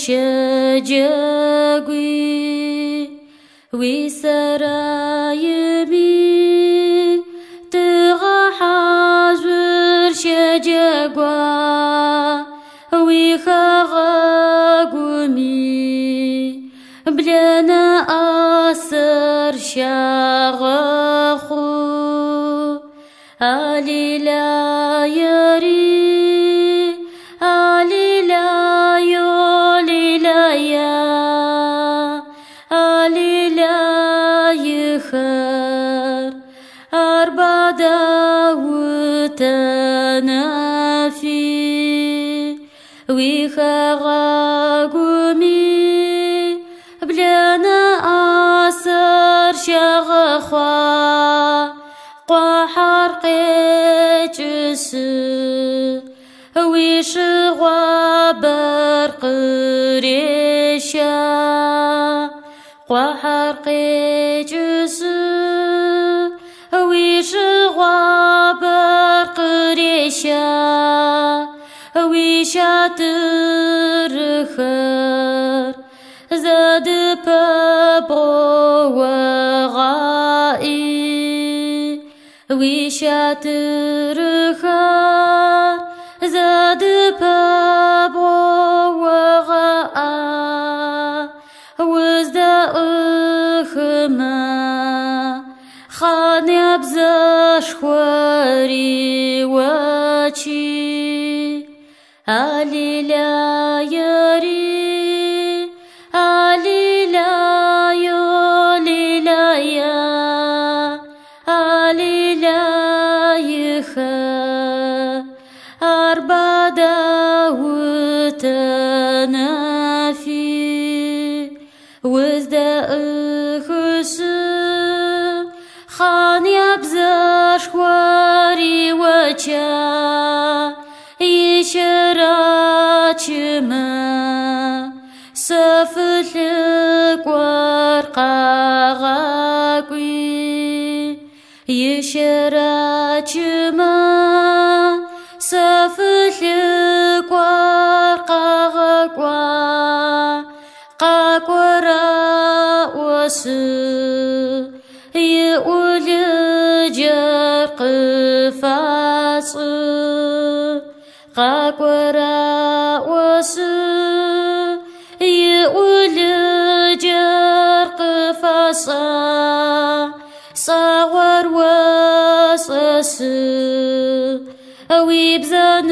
شجاقي وسرايمي تغحزر شجاقا وخغاقمي بلنا أسر شغخو علي لا يري علي لا يولي لا يا علي لا يخر أربع داوت نافي وخغاقمي بلنا أسر شغخوا قحر قيجس ويشغوا برق ريشا قحر قيجس ويشغوا برق ريشا ويشاتر زاد بابو وغائي ويشاتر زاد بابو وغائي وزدا أخما خاني أبزاش خواري واتي علي لا يري علي لا يولي لا يا علي لا يخا أربع داوت نافي وزدا أخسر خاني أبزاش خواري وجا يشراج ما سفلك ورقاقي يشراج ما سفلك ورقاقي قاقورا وسو يقول جرق فاصل قاقورا وسو يقول جرق فاصل صغر وصص ويبزن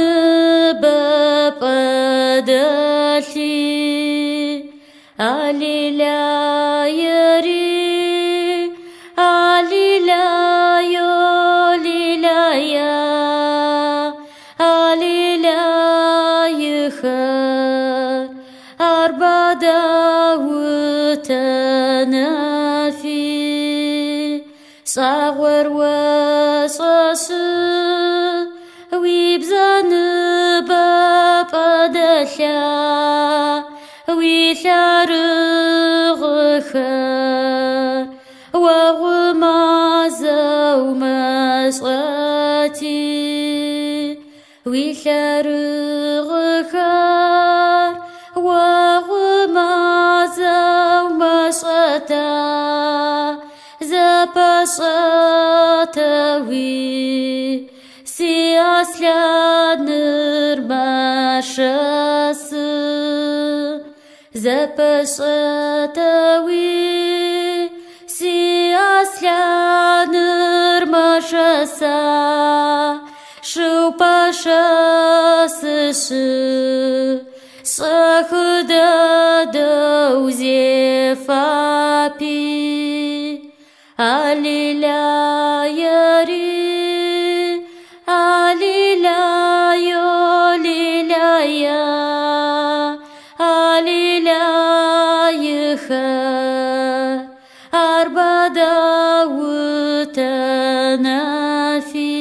بقدلي علي لا يري علي لا يولي لا يا علي لا يخر أربع داوت نافي صغر وصص ويبزن بقدلي ويشارغخر وغمازة ومسغتي ويشارغخر وغمازة ومسغتا زبسطوي سياسلا نرمشس زبسطوي سياسلا نرمشسا شو باشس صخدا دوزي فابي علي لا يري علي لا يولي لا يا علي لا يخر أربع داوت نافي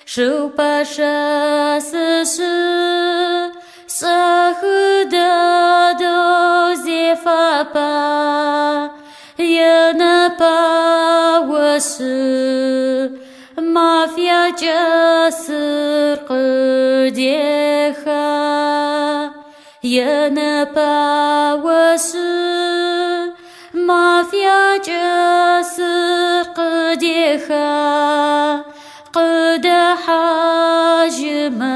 شو باشس صخدا دوزي فابا ينبا وسو ما في جسر قديخا يا نباوس مافيا جسر قديخا قد حاجما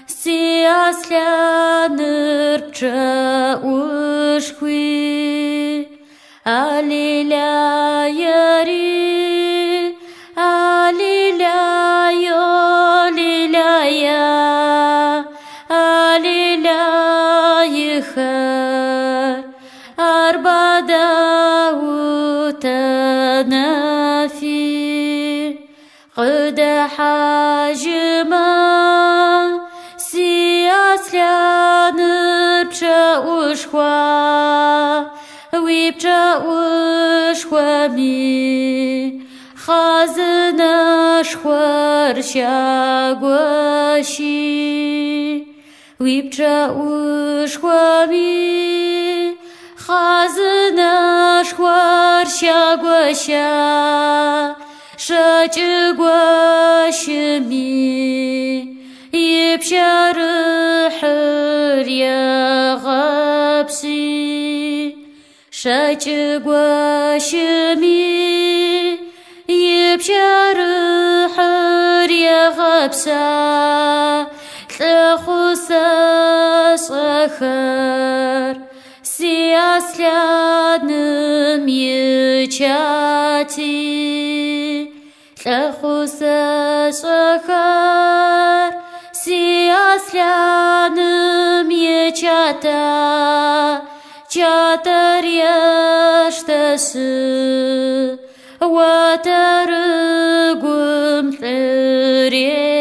سياس لا نرجع وشكوي علي لا يري علي لا يولي لا يا علي لا يخر أربع داوت نافي قد حاجما سياس لا نرجع وشكوا ويبجا وشوامي خازنا شوار شاقوشي ويبجا وشوامي خازنا شوار شاقوشا شاقوشمي يبجا رحر يا غابسي شاقوشمي يبجا رحر يا غابسا تخصا صخر سياس لانم يجاتي تخصا صخر سياس لانم يجاتا جاتر يشتس وترقم تريد